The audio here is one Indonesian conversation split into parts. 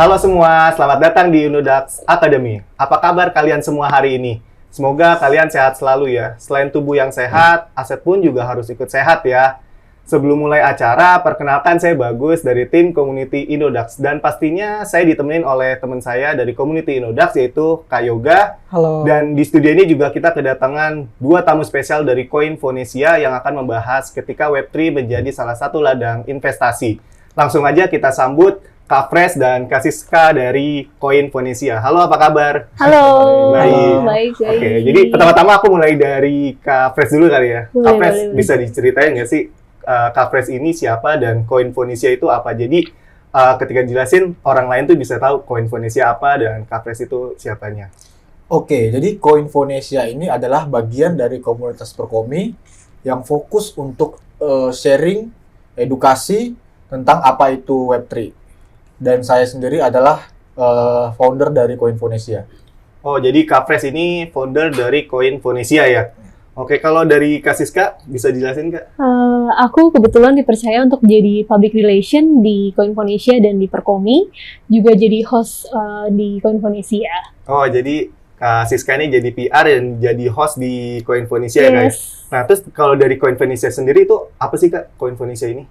Halo semua, selamat datang di Unodax Academy. Apa kabar kalian semua hari ini? Semoga kalian sehat selalu ya. Selain tubuh yang sehat, aset pun juga harus ikut sehat ya. Sebelum mulai acara, perkenalkan saya Bagus dari tim Community Inodax. Dan pastinya saya ditemenin oleh teman saya dari Community Inodax, yaitu Kak Yoga. Halo. Dan di studio ini juga kita kedatangan dua tamu spesial dari Coinfonesia yang akan membahas ketika Web3 menjadi salah satu ladang investasi. Langsung aja kita sambut Kak Fresh dan Kak Siska dari Coinfonesia. Halo, apa kabar? Halo, Baik. baik. Oke, jadi pertama-tama aku mulai dari Kak Fresh dulu kali ya. Boleh, Kak Fresh, boleh. bisa diceritain nggak sih Kak Fresh ini siapa dan Coinfonesia itu apa? Jadi ketika jelasin, orang lain tuh bisa tahu Coinfonesia apa dan Kak Fresh itu siapanya. Oke, jadi Coinfonesia ini adalah bagian dari komunitas Perkomi yang fokus untuk sharing edukasi tentang apa itu Web3. Dan saya sendiri adalah founder dari Coinfonesia. Oh, jadi Kak Fresh ini founder dari Coinfonesia ya? Oke, kalau dari Kak Siska, bisa jelasin Kak? Aku kebetulan dipercaya untuk jadi public relation di Coinfonesia dan di Perkomi, juga jadi host di Coinfonesia. Oh, jadi Kak Siska ini jadi PR dan jadi host di Coinfonesia ya Kak? Yes. Nah, terus kalau dari Coinfonesia sendiri itu apa sih Kak Coinfonesia ini?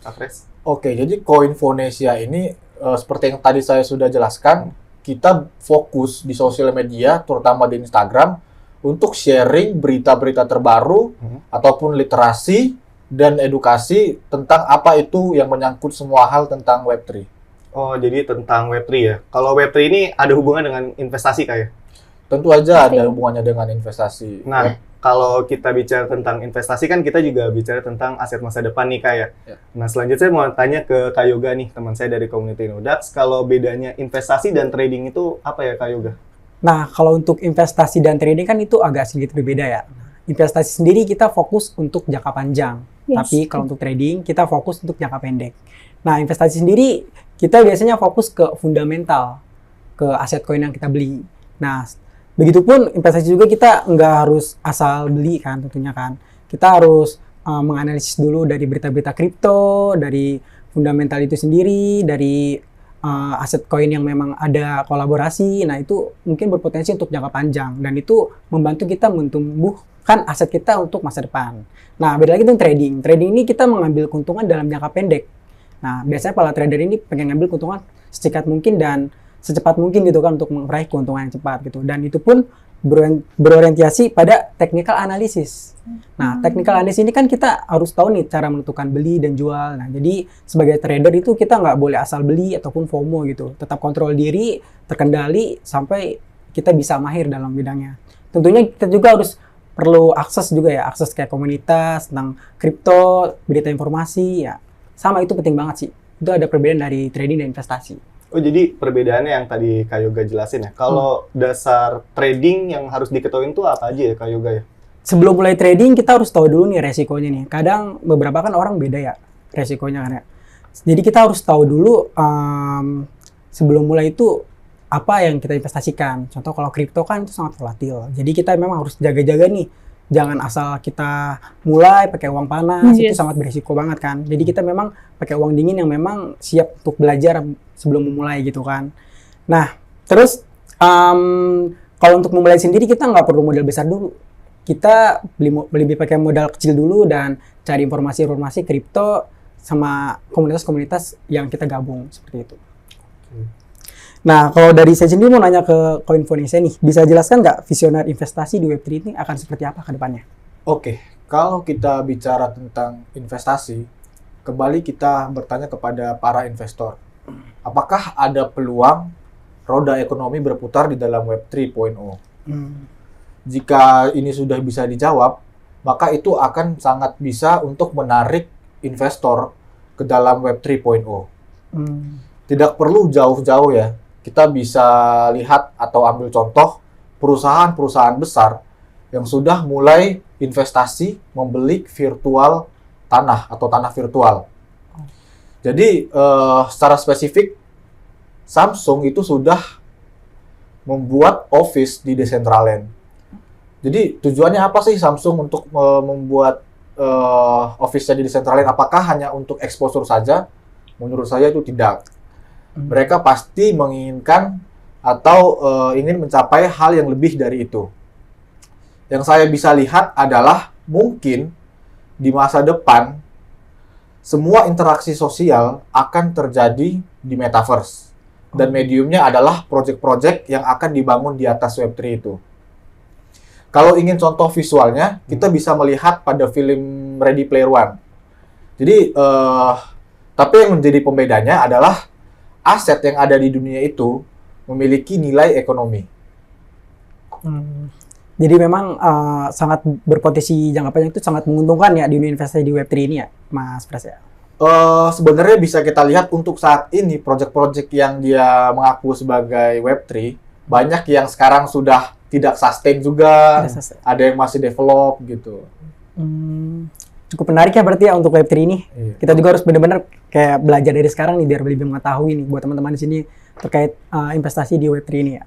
Kak Fresh? Oke, jadi Coinfonesia ini seperti yang tadi saya sudah jelaskan, kita fokus di sosial media, terutama di Instagram, untuk sharing berita-berita terbaru ataupun literasi dan edukasi tentang apa itu yang menyangkut semua hal tentang Web3. Oh, jadi tentang Web3 ya? Kalau Web3 ini ada hubungan dengan investasi Kak ya? Tentu aja Pasti. ada hubungannya dengan investasi. Nah, kalau kita bicara tentang investasi kan kita juga bicara tentang aset masa depan nih Kak ya? Ya. Nah, selanjutnya saya mau tanya ke Kak Yoga nih, teman saya dari Community Inodax. Kalau bedanya investasi dan trading itu apa ya Kak Yoga? Nah, kalau untuk investasi dan trading kan itu agak sedikit berbeda ya. Investasi sendiri kita fokus untuk jangka panjang, Yes. tapi kalau untuk trading kita fokus untuk jangka pendek. Nah, investasi sendiri kita biasanya fokus ke fundamental, ke aset koin yang kita beli. Nah, begitupun investasi juga kita nggak harus asal beli kan tentunya kan. Kita harus menganalisis dulu dari berita-berita kripto, dari fundamental itu sendiri, dari aset koin yang memang ada kolaborasi. Nah, itu mungkin berpotensi untuk jangka panjang dan itu membantu kita menumbuhkan aset kita untuk masa depan. Nah, beda lagi dengan trading. Trading ini kita mengambil keuntungan dalam jangka pendek. Nah, biasanya para trader ini pengen ngambil keuntungan secepat mungkin dan secepat mungkin gitu kan untuk meraih keuntungan yang cepat gitu. Dan itu pun berorientasi pada technical analysis. Nah, technical analysis ini kan kita harus tahu nih cara menentukan beli dan jual. Nah, jadi sebagai trader itu kita nggak boleh asal beli ataupun FOMO gitu. Tetap kontrol diri, terkendali sampai kita bisa mahir dalam bidangnya. Tentunya kita juga harus perlu akses juga ya, akses kayak komunitas tentang kripto, berita informasi ya. Sama itu penting banget sih. Itu ada perbedaan dari trading dan investasi. Oh, jadi perbedaannya yang tadi Kak Yoga jelasin ya. Kalau dasar trading yang harus diketahui itu apa aja ya Kak Yoga ya? Sebelum mulai trading kita harus tahu dulu nih resikonya nih. Kadang beberapa kan orang beda ya resikonya kan ya. Jadi kita harus tahu dulu sebelum mulai itu apa yang kita investasikan. Contoh kalau kripto kan itu sangat volatil. Jadi kita memang harus jaga-jaga nih. Jangan asal kita mulai pakai uang panas, itu Yes. sangat berisiko banget kan. Jadi kita memang pakai uang dingin yang memang siap untuk belajar sebelum memulai gitu kan. Nah, terus kalau untuk memulai sendiri kita nggak perlu modal besar dulu. Kita lebih pakai modal kecil dulu dan cari informasi-informasi kripto sama komunitas-komunitas yang kita gabung seperti itu. Nah, kalau dari saya sendiri mau nanya ke Coinfonesia nih, bisa jelaskan nggak visioner investasi di Web3 ini akan seperti apa ke depannya? Oke, kalau kita bicara tentang investasi, kembali kita bertanya kepada para investor. Apakah ada peluang roda ekonomi berputar di dalam Web 3.0? Jika ini sudah bisa dijawab, maka itu akan sangat bisa untuk menarik investor ke dalam Web 3.0. Tidak perlu jauh-jauh ya. Kita bisa lihat atau ambil contoh perusahaan-perusahaan besar yang sudah mulai investasi membeli virtual tanah atau tanah virtual. Jadi secara spesifik Samsung itu sudah membuat office di Decentraland. Jadi tujuannya apa sih Samsung untuk membuat office-nya di Decentraland? Apakah hanya untuk exposure saja? Menurut saya itu tidak. mereka pasti menginginkan atau ingin mencapai hal yang lebih dari itu. Yang saya bisa lihat adalah mungkin di masa depan semua interaksi sosial akan terjadi di metaverse. Dan mediumnya adalah project-project yang akan dibangun di atas Web3 itu. Kalau ingin contoh visualnya, kita bisa melihat pada film Ready Player One. Jadi, tapi yang menjadi pembedanya adalah aset yang ada di dunia itu memiliki nilai ekonomi. Jadi memang sangat berpotensi jangka panjang itu sangat menguntungkan ya di dunia investasi di Web3 ini ya, Mas Pras ya? Sebenarnya bisa kita lihat untuk saat ini project-project yang dia mengaku sebagai Web3 banyak yang sekarang sudah tidak sustain juga, ada yang masih develop gitu. Cukup menarik ya berarti ya untuk Web3 ini. Iya. Kita juga harus benar-benar kayak belajar dari sekarang nih biar lebih mengetahui nih buat teman-teman di sini terkait investasi di Web3 ini ya.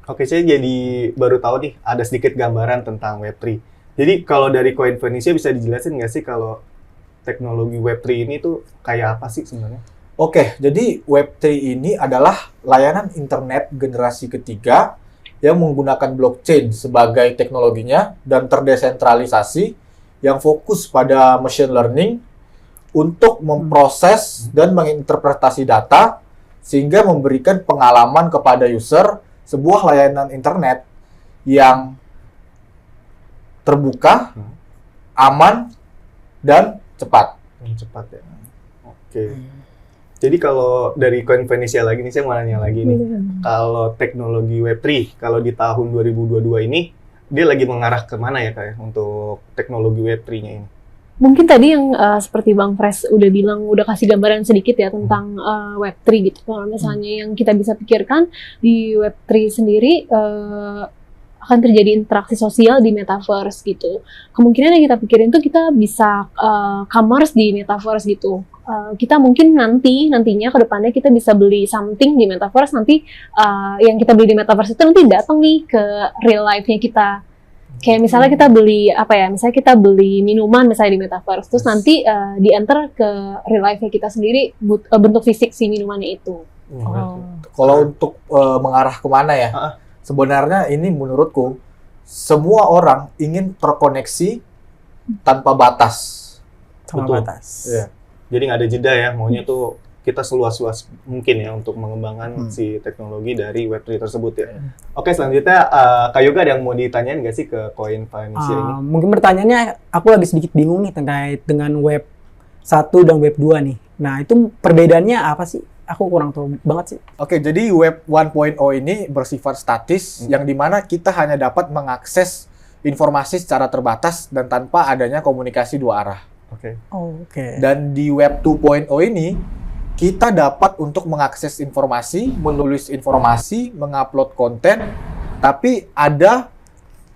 Oke, saya jadi baru tahu nih ada sedikit gambaran tentang Web3. Jadi kalau dari Koindonesia bisa dijelasin nggak sih kalau teknologi Web3 ini tuh kayak apa sih sebenarnya? Oke, jadi Web3 ini adalah layanan internet generasi ketiga yang menggunakan blockchain sebagai teknologinya dan terdesentralisasi yang fokus pada machine learning untuk memproses dan menginterpretasi data sehingga memberikan pengalaman kepada user sebuah layanan internet yang terbuka, aman, dan cepat. Cepat ya. Oke. Jadi kalau dari Koindonesia lagi nih, saya mau nanya lagi nih. Kalau teknologi Web3, kalau di tahun 2022 ini, dia lagi mengarah ke mana ya kayak untuk teknologi Web3-nya ini? Mungkin tadi yang seperti Bang Pres udah bilang, udah kasih gambaran sedikit ya tentang Web3 gitu. Kalau misalnya yang kita bisa pikirkan di Web3 sendiri akan terjadi interaksi sosial di metaverse gitu. Kemungkinan yang kita pikirin tuh kita bisa commerce di metaverse gitu. Kita mungkin nantinya ke depannya kita bisa beli something di metaverse, nanti yang kita beli di metaverse itu nanti datang nih ke real life-nya kita. Kayak misalnya kita beli misalnya kita beli minuman misalnya di metaverse, terus nanti di-enter ke real life-nya kita sendiri bentuk fisik si minumannya itu. Kalau untuk mengarah kemana ya? Sebenarnya ini menurutku semua orang ingin terkoneksi tanpa batas. Tanpa batas. Iya. Jadi nggak ada jeda ya, maunya tuh kita seluas-luas mungkin ya untuk mengembangkan si teknologi dari Web3 tersebut ya. Oke, selanjutnya Kak Yoga ada yang mau ditanyain nggak sih ke Koindonesia ini? Mungkin pertanyaannya, aku lagi sedikit bingung nih terkait dengan Web 1 dan Web 2 nih. Nah, itu perbedaannya apa sih? Aku kurang tahu banget sih. Oke, jadi Web 1.0 ini bersifat statis, yang dimana kita hanya dapat mengakses informasi secara terbatas dan tanpa adanya komunikasi dua arah. Oke. Dan di Web 2.0 ini, kita dapat untuk mengakses informasi, menulis informasi, mengupload konten, tapi ada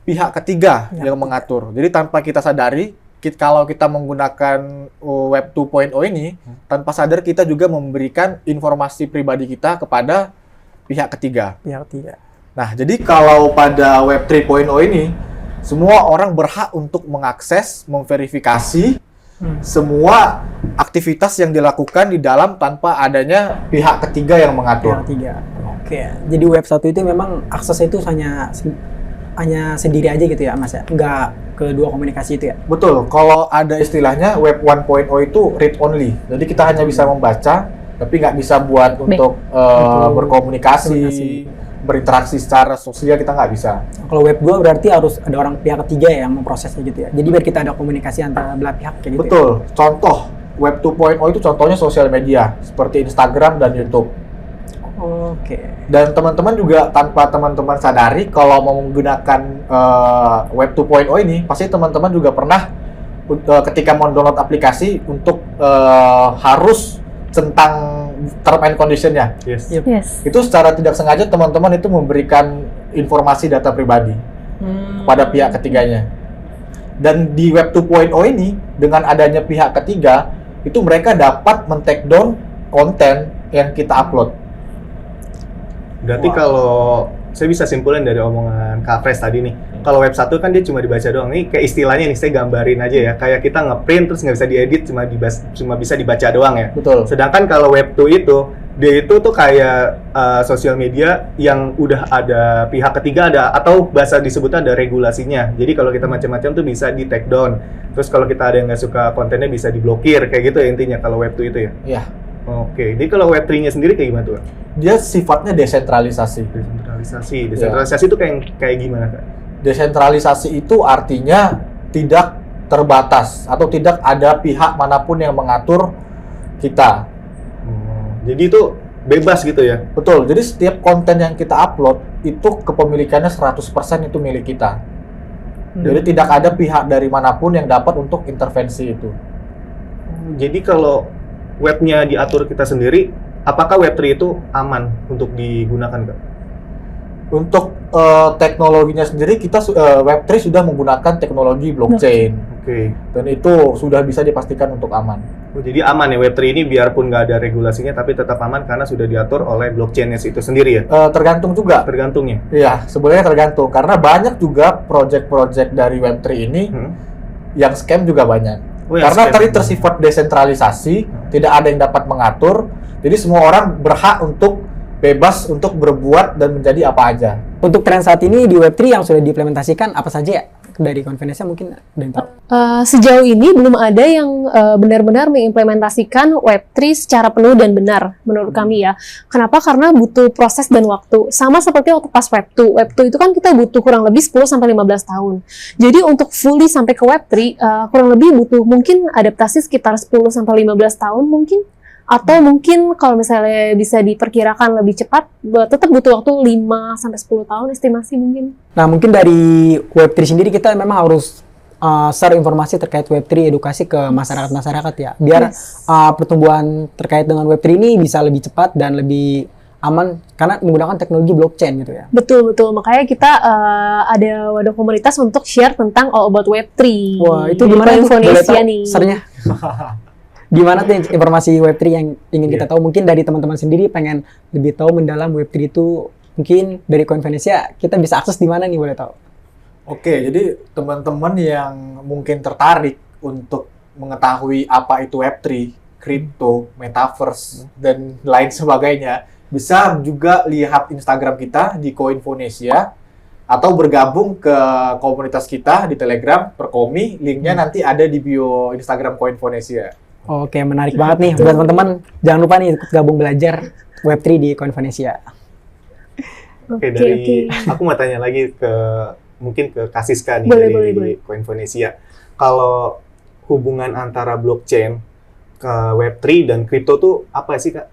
pihak ketiga yang mengatur. Jadi tanpa kita sadari, kalau kita menggunakan Web 2.0 ini, tanpa sadar kita juga memberikan informasi pribadi kita kepada pihak ketiga. Nah, jadi kalau pada Web 3.0 ini, semua orang berhak untuk mengakses, memverifikasi semua aktivitas yang dilakukan di dalam tanpa adanya pihak ketiga yang mengatur. Oke. Jadi Web 1 itu memang aksesnya itu hanya sendiri aja gitu ya, Mas ya? Nggak kedua komunikasi itu ya? Betul. Kalau ada istilahnya Web 1.0 itu read only. Jadi kita hanya bisa membaca, tapi nggak bisa buat untuk berkomunikasi, berinteraksi secara sosial, kita nggak bisa. Kalau Web 2 berarti harus ada orang pihak ketiga yang memprosesnya gitu ya? Jadi biar kita ada komunikasi antara belah pihak kayak gitu. Betul. Ya? Contoh, Web 2.0 itu contohnya sosial media, seperti Instagram dan YouTube. Oke. Dan teman-teman juga tanpa teman-teman sadari kalau mau menggunakan Web 2.0 ini, pasti teman-teman juga pernah ketika mau download aplikasi untuk harus tentang term and condition-nya. Yes. Itu secara tidak sengaja teman-teman itu memberikan informasi data pribadi pada pihak ketiganya. Dan di Web 2.0 ini dengan adanya pihak ketiga, itu mereka dapat men-take down konten yang kita upload. Berarti kalau saya bisa simpulin dari omongan Kak Pres tadi nih, kalau Web 1 kan dia cuma dibaca doang. Ini kayak istilahnya nih, saya gambarin aja ya. Kayak kita nge-print terus nggak bisa diedit, cuma bisa dibaca doang ya. Betul. Sedangkan kalau Web 2 itu, Dia itu tuh kayak sosial media yang udah ada pihak ketiga ada atau bahasa disebutnya ada regulasinya. Jadi kalau kita macam-macam tuh bisa di take down. Terus kalau kita ada yang nggak suka kontennya bisa diblokir kayak gitu ya intinya kalau Web2 itu ya. Iya. Oke, jadi kalau Web3-nya sendiri kayak gimana tuh? Dia sifatnya desentralisasi. Desentralisasi itu kayak gimana Kak? Desentralisasi itu artinya tidak terbatas atau tidak ada pihak manapun yang mengatur kita. Jadi itu bebas gitu ya? Betul, jadi setiap konten yang kita upload itu kepemilikannya 100% itu milik kita. Jadi tidak ada pihak dari manapun yang dapat untuk intervensi itu. Jadi kalau webnya diatur kita sendiri, apakah Web3 itu aman untuk digunakan Kak? Untuk teknologinya sendiri, kita Web3 sudah menggunakan teknologi blockchain. Oke. Dan itu sudah bisa dipastikan untuk aman. Oh, jadi aman ya Web3 ini biarpun nggak ada regulasinya tapi tetap aman karena sudah diatur oleh blockchain-nya itu sendiri ya? Tergantung juga. Tergantungnya? Iya, sebenarnya tergantung. Karena banyak juga project-project dari Web3 ini yang scam juga banyak. Oh, yang Karena scam. tadi tersifat desentralisasi, tidak ada yang dapat mengatur. Jadi semua orang berhak untuk bebas untuk berbuat dan menjadi apa aja. Untuk tren saat ini di Web3 yang sudah diimplementasikan apa saja ya? Dari Konvensia mungkin ada yang tahu? Sejauh ini belum ada yang benar-benar mengimplementasikan Web3 secara penuh dan benar menurut kami ya. Kenapa? Karena butuh proses dan waktu. Sama seperti waktu pas Web2. Web2 itu kan kita butuh kurang lebih 10-15 tahun. Jadi untuk fully sampai ke Web3 kurang lebih butuh mungkin adaptasi sekitar 10-15 tahun mungkin. Atau mungkin kalau misalnya bisa diperkirakan lebih cepat, tetap butuh waktu 5-10 tahun estimasi mungkin. Nah, mungkin dari Web3 sendiri kita memang harus share informasi terkait Web3 edukasi ke masyarakat-masyarakat ya. Biar pertumbuhan terkait dengan Web3 ini bisa lebih cepat dan lebih aman karena menggunakan teknologi blockchain gitu ya. Betul. Makanya kita ada wadah komunitas untuk share tentang all about Web3. Wah, itu gimana tuh? Boleh tahu nih. share-nya? Gimana tuh informasi Web3 yang ingin kita tahu? Mungkin dari teman-teman sendiri pengen lebih tahu mendalam Web3 itu, mungkin dari Konvensia kita bisa akses di mana nih, boleh tahu? Oke, jadi teman-teman yang mungkin tertarik untuk mengetahui apa itu Web3, kripto, metaverse, dan lain sebagainya, bisa juga lihat Instagram kita di Koinfonesia atau bergabung ke komunitas kita di Telegram, Perkomi, linknya nanti ada di bio Instagram Koinfonesia. Oke, menarik banget nih buat teman-teman. Jangan lupa nih ikut gabung belajar Web3 di Konvensia. Oke, aku mau tanya lagi mungkin ke Kasiska nih boleh. Koinfonesia. Kalau hubungan antara blockchain ke Web3 dan kripto tuh apa sih Kak?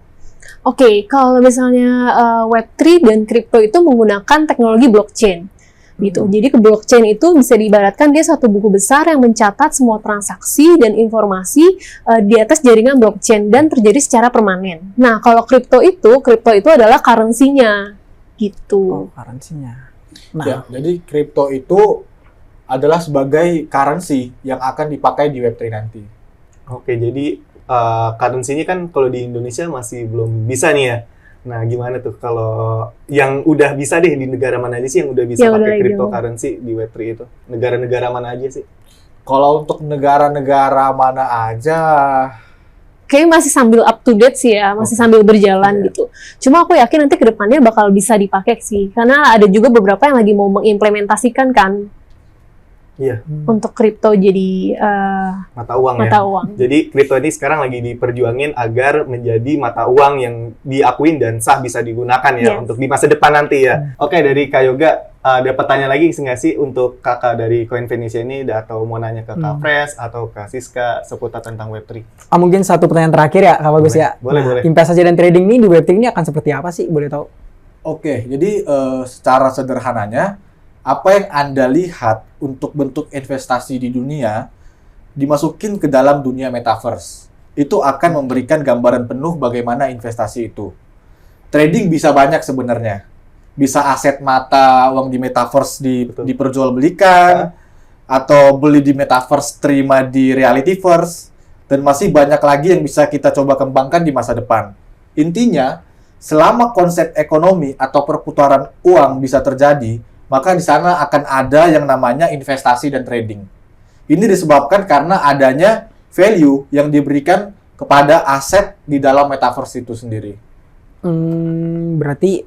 Oke, kalau misalnya Web3 dan kripto itu menggunakan teknologi blockchain. Gitu. Jadi ke blockchain itu bisa diibaratkan dia satu buku besar yang mencatat semua transaksi dan informasi di atas jaringan blockchain dan terjadi secara permanen. Nah, kalau kripto itu adalah currency-nya gitu. Oh, currency-nya. Nah, Ya, jadi kripto itu adalah sebagai currency yang akan dipakai di Web3 nanti. Oke, jadi currency-nya kan kalau di Indonesia masih belum bisa nih ya. Nah, gimana tuh kalau yang udah bisa deh di negara mana aja sih yang udah bisa pakai cryptocurrency di Web3 itu? Negara-negara mana aja sih? Kalau untuk negara-negara mana aja, Kayaknya masih sambil up to date sih ya, masih sambil berjalan gitu. Cuma aku yakin nanti ke depannya bakal bisa dipakai sih, karena ada juga beberapa yang lagi mau mengimplementasikan kan. Iya. Untuk kripto jadi Mata uang mata ya. uang. Jadi kripto ini sekarang lagi diperjuangin agar menjadi mata uang yang diakuin dan sah bisa digunakan ya untuk di masa depan nanti ya. Oke, dari Kak Yoga ada pertanyaan lagi nggak sih untuk kakak dari Koinfonesia ini atau mau nanya ke Kak Fresh atau Kak Siska seputar tentang Web3? mungkin satu pertanyaan terakhir ya, Kak Bagus ya. Boleh. Investasi dan trading ini di Web3 ini akan seperti apa sih? Boleh tahu? oke, jadi secara sederhananya, apa yang Anda lihat untuk bentuk investasi di dunia, dimasukin ke dalam dunia metaverse. Itu akan memberikan gambaran penuh bagaimana investasi itu. Trading bisa banyak sebenarnya. Bisa aset mata uang di metaverse diperjualbelikan, atau beli di metaverse terima di realityverse, dan masih banyak lagi yang bisa kita coba kembangkan di masa depan. Intinya, selama konsep ekonomi atau perputaran uang bisa terjadi, maka di sana akan ada yang namanya investasi dan trading. Ini disebabkan karena adanya value yang diberikan kepada aset di dalam metaverse itu sendiri. Berarti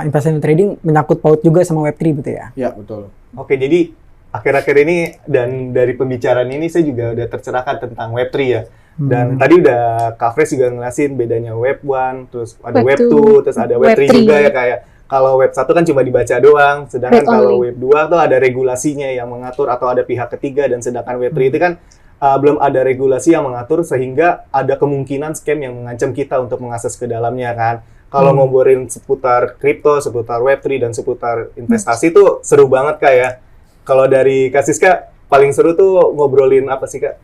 investasi trading menyangkut paut juga sama Web3 betul ya? Ya, betul. Oke, jadi akhir-akhir ini dan dari pembicaraan ini saya juga udah tercerahkan tentang Web3 ya. Dan tadi udah Kak Fresh juga ngelasin bedanya Web 1, terus ada Web 2, terus ada Web 3 juga ya kayak. Kalau Web 1 kan cuma dibaca doang, sedangkan Read kalau only. Web 2 tuh ada regulasinya yang mengatur atau ada pihak ketiga, dan sedangkan Web 3 itu kan belum ada regulasi yang mengatur sehingga ada kemungkinan scam yang mengancam kita untuk mengakses ke dalamnya kan. Kalau ngobrolin seputar kripto, seputar Web3 dan seputar investasi tuh seru banget Kak ya. Kalau dari Kak Siska paling seru tuh ngobrolin apa sih Kak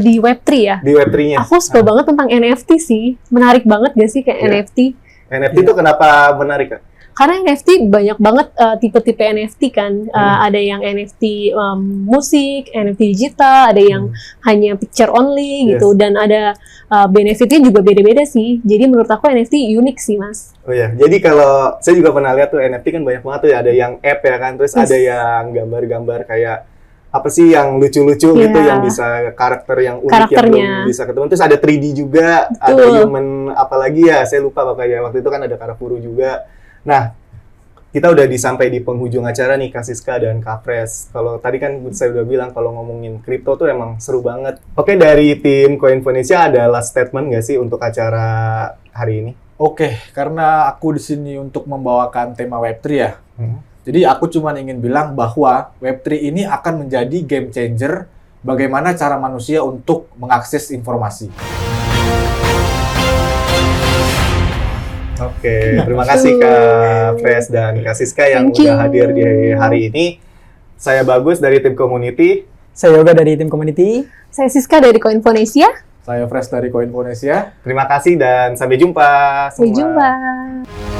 Di Web3 ya. di Web3-nya? Aku suka banget tentang NFT sih. Menarik banget gak sih kayak Iya. NFT? NFT tuh kenapa menarik Kak? Karena NFT banyak banget tipe-tipe NFT kan. Ada yang NFT musik, NFT digital, ada yang hanya picture only gitu, dan ada benefitnya juga beda-beda sih. Jadi menurut aku NFT unik sih Mas. Oh ya, jadi kalau saya juga pernah lihat tuh NFT kan banyak banget tuh ya, ada yang app ya kan, terus Yes. ada yang gambar-gambar kayak apa sih yang lucu-lucu gitu, Iya. yang bisa karakter yang unik Karakternya. yang belum bisa ketemu. Terus ada 3D juga, ada Betul. human apalagi ya, saya lupa pokoknya waktu itu kan ada Karafuru juga. Nah, kita udah sampai di penghujung acara nih Kak Siska dan Kak Fresh. Kalau tadi kan saya udah bilang kalau ngomongin kripto tuh emang seru banget. Oke, dari tim Coinfonesia ada last statement nggak sih untuk acara hari ini? Oke, karena aku di sini untuk membawakan tema Web3 ya. Jadi aku cuma ingin bilang bahwa Web3 ini akan menjadi game changer bagaimana cara manusia untuk mengakses informasi. Oke, terima kasih Kak Fresh dan Kak Siska yang Thank you. udah hadir di hari ini. Saya Bagus dari tim Community. Saya Yoga dari tim community. Saya Siska dari Coinfonesia. Saya Fresh dari Coinfonesia. Terima kasih dan sampai jumpa. Sampai semua. jumpa.